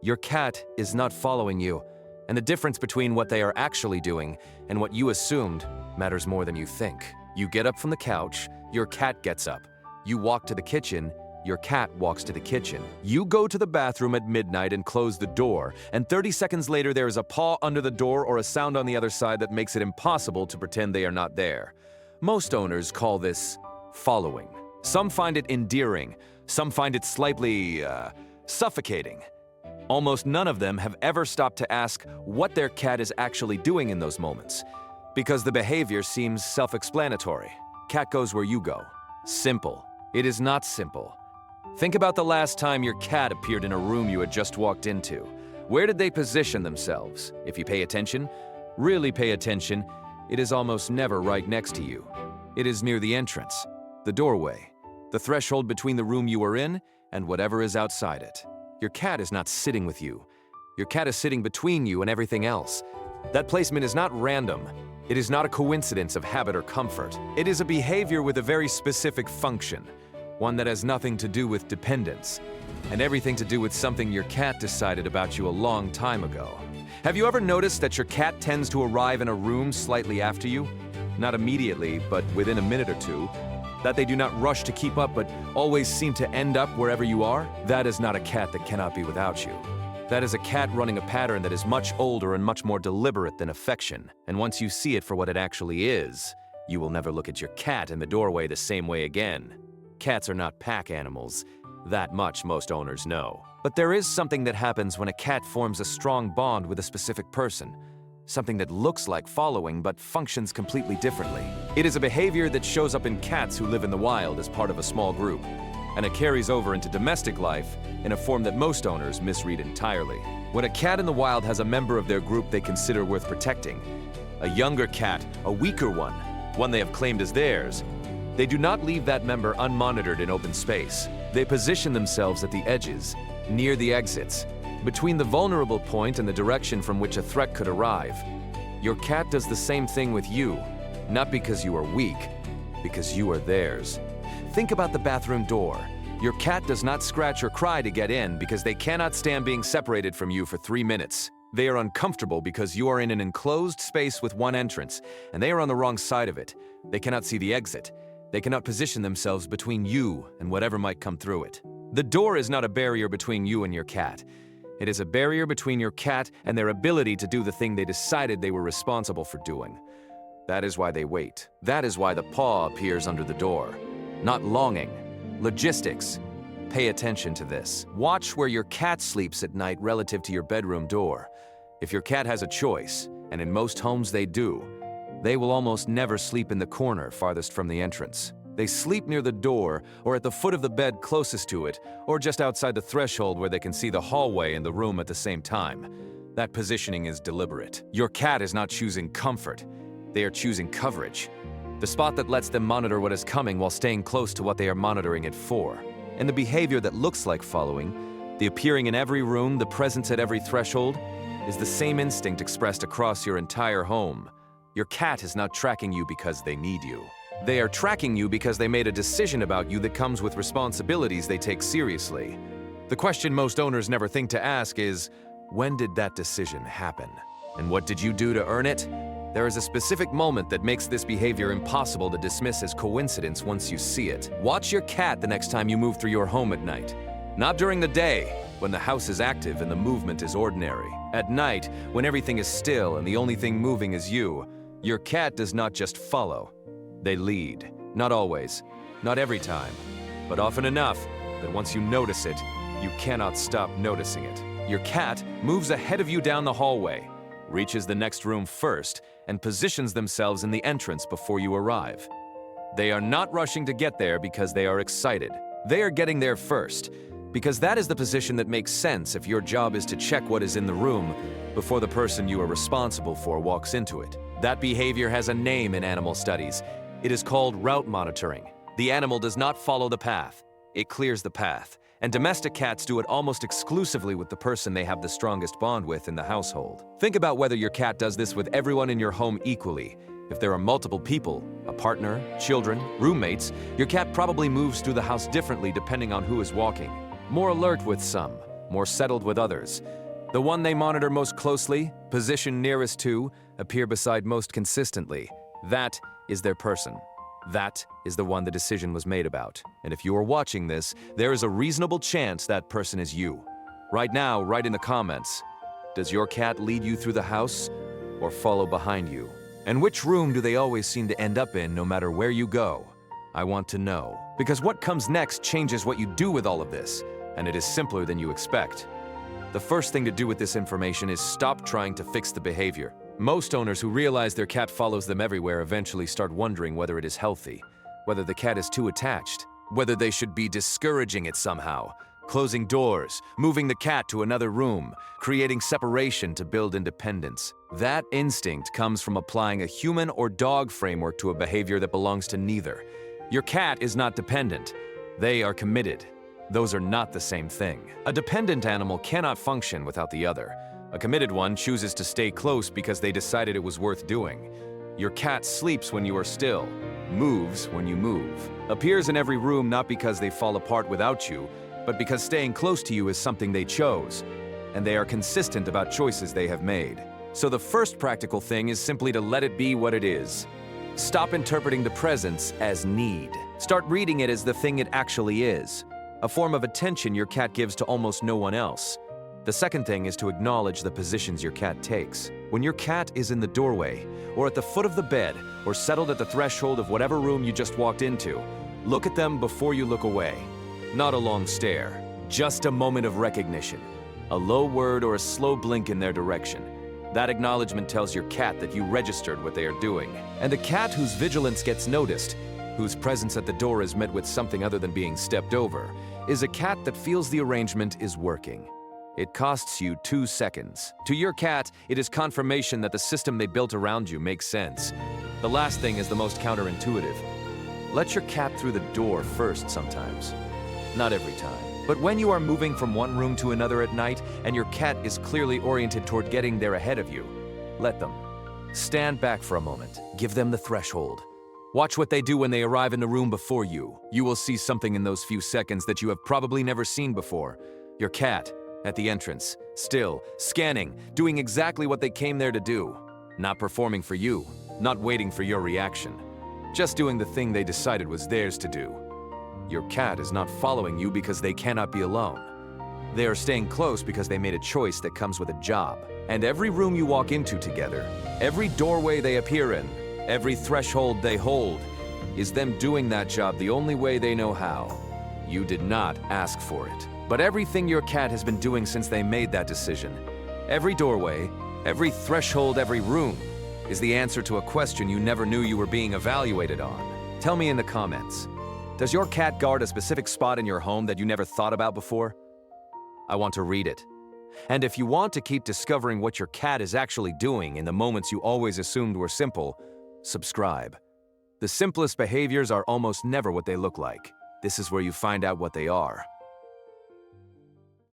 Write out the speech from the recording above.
Your cat is not following you, and the difference between what they are actually doing and what you assumed matters more than you think. You get up from the couch, your cat gets up. You walk to the kitchen, your cat walks to the kitchen. You go to the bathroom at midnight and close the door, and 30 seconds later there is a paw under the door or a sound on the other side that makes it impossible to pretend they are not there. Most owners call this following. Some find it endearing, some find it slightly, suffocating. Almost none of them have ever stopped to ask what their cat is actually doing in those moments, because the behavior seems self-explanatory. Cat goes where you go. Simple. It is not simple. Think about the last time your cat appeared in a room you had just walked into. Where did they position themselves? If you pay attention, really pay attention, it is almost never right next to you. It is near the entrance, the doorway, the threshold between the room you are in and whatever is outside it. Your cat is not sitting with you. Your cat is sitting between you and everything else. That placement is not random. It is not a coincidence of habit or comfort. It is a behavior with a very specific function, one that has nothing to do with dependence, and everything to do with something your cat decided about you a long time ago. Have you ever noticed that your cat tends to arrive in a room slightly after you? Not immediately, but within a minute or two. That they do not rush to keep up, but always seem to end up wherever you are? That is not a cat that cannot be without you. That is a cat running a pattern that is much older and much more deliberate than affection. And once you see it for what it actually is, you will never look at your cat in the doorway the same way again. Cats are not pack animals. That much most owners know. But there is something that happens when a cat forms a strong bond with a specific person. Something that looks like following but functions completely differently. It is a behavior that shows up in cats who live in the wild as part of a small group, and it carries over into domestic life in a form that most owners misread entirely. When a cat in the wild has a member of their group they consider worth protecting, a younger cat, a weaker one they have claimed as theirs, they do not leave that member unmonitored in open space. They position themselves at the edges, near the exits, between the vulnerable point and the direction from which a threat could arrive. Your cat does the same thing with you, not because you are weak, because you are theirs. Think about the bathroom door. Your cat does not scratch or cry to get in because they cannot stand being separated from you for 3 minutes. They are uncomfortable because you are in an enclosed space with one entrance, and they are on the wrong side of it. They cannot see the exit. They cannot position themselves between you and whatever might come through it. The door is not a barrier between you and your cat. It is a barrier between your cat and their ability to do the thing they decided they were responsible for doing. That is why they wait. That is why the paw appears under the door. Not longing. Logistics. Pay attention to this. Watch where your cat sleeps at night relative to your bedroom door. If your cat has a choice, and in most homes they do, they will almost never sleep in the corner farthest from the entrance. They sleep near the door, or at the foot of the bed closest to it, or just outside the threshold where they can see the hallway and the room at the same time. That positioning is deliberate. Your cat is not choosing comfort. They are choosing coverage. The spot that lets them monitor what is coming while staying close to what they are monitoring it for. And the behavior that looks like following, the appearing in every room, the presence at every threshold, is the same instinct expressed across your entire home. Your cat is not tracking you because they need you. They are tracking you because they made a decision about you that comes with responsibilities they take seriously. The question most owners never think to ask is, when did that decision happen? And what did you do to earn it? There is a specific moment that makes this behavior impossible to dismiss as coincidence once you see it. Watch your cat the next time you move through your home at night. Not during the day, when the house is active and the movement is ordinary. At night, when everything is still and the only thing moving is you, your cat does not just follow. They lead. Not always, not every time, but often enough that once you notice it, you cannot stop noticing it. Your cat moves ahead of you down the hallway, reaches the next room first, and positions themselves in the entrance before you arrive. They are not rushing to get there because they are excited. They are getting there first, because that is the position that makes sense if your job is to check what is in the room before the person you are responsible for walks into it. That behavior has a name in animal studies. It is called route monitoring. The animal does not follow the path. It clears the path. And domestic cats do it almost exclusively with the person they have the strongest bond with in the household. Think about whether your cat does this with everyone in your home equally. If there are multiple people, a partner, children, roommates, your cat probably moves through the house differently depending on who is walking. More alert with some, more settled with others. The one they monitor most closely, position nearest to, appear beside most consistently. That is their person. That is the one the decision was made about. And if you are watching this, there is a reasonable chance that person is you. Right now, write in the comments, does your cat lead you through the house or follow behind you? And which room do they always seem to end up in no matter where you go? I want to know. Because what comes next changes what you do with all of this, and it is simpler than you expect. The first thing to do with this information is stop trying to fix the behavior. Most owners who realize their cat follows them everywhere eventually start wondering whether it is healthy, whether the cat is too attached, whether they should be discouraging it somehow, closing doors, moving the cat to another room, creating separation to build independence. That instinct comes from applying a human or dog framework to a behavior that belongs to neither. Your cat is not dependent. They are committed. Those are not the same thing. A dependent animal cannot function without the other. A committed one chooses to stay close because they decided it was worth doing. Your cat sleeps when you are still, moves when you move, appears in every room not because they fall apart without you, but because staying close to you is something they chose, and they are consistent about choices they have made. So the first practical thing is simply to let it be what it is. Stop interpreting the presence as need. Start reading it as the thing it actually is, a form of attention your cat gives to almost no one else. The second thing is to acknowledge the positions your cat takes. When your cat is in the doorway, or at the foot of the bed, or settled at the threshold of whatever room you just walked into, look at them before you look away. Not a long stare, just a moment of recognition. A low word or a slow blink in their direction. That acknowledgement tells your cat that you registered what they are doing. And the cat whose vigilance gets noticed, whose presence at the door is met with something other than being stepped over, is a cat that feels the arrangement is working. It costs you 2 seconds. To your cat, it is confirmation that the system they built around you makes sense. The last thing is the most counterintuitive. Let your cat through the door first sometimes. Not every time. But when you are moving from one room to another at night and your cat is clearly oriented toward getting there ahead of you, let them. Stand back for a moment. Give them the threshold. Watch what they do when they arrive in the room before you. You will see something in those few seconds that you have probably never seen before. Your cat, at the entrance, still, scanning, doing exactly what they came there to do. Not performing for you, not waiting for your reaction. Just doing the thing they decided was theirs to do. Your cat is not following you because they cannot be alone. They are staying close because they made a choice that comes with a job. And every room you walk into together, every doorway they appear in, every threshold they hold, is them doing that job the only way they know how. You did not ask for it. But everything your cat has been doing since they made that decision, every doorway, every threshold, every room, is the answer to a question you never knew you were being evaluated on. Tell me in the comments, does your cat guard a specific spot in your home that you never thought about before? I want to read it. And if you want to keep discovering what your cat is actually doing in the moments you always assumed were simple, subscribe. The simplest behaviors are almost never what they look like. This is where you find out what they are.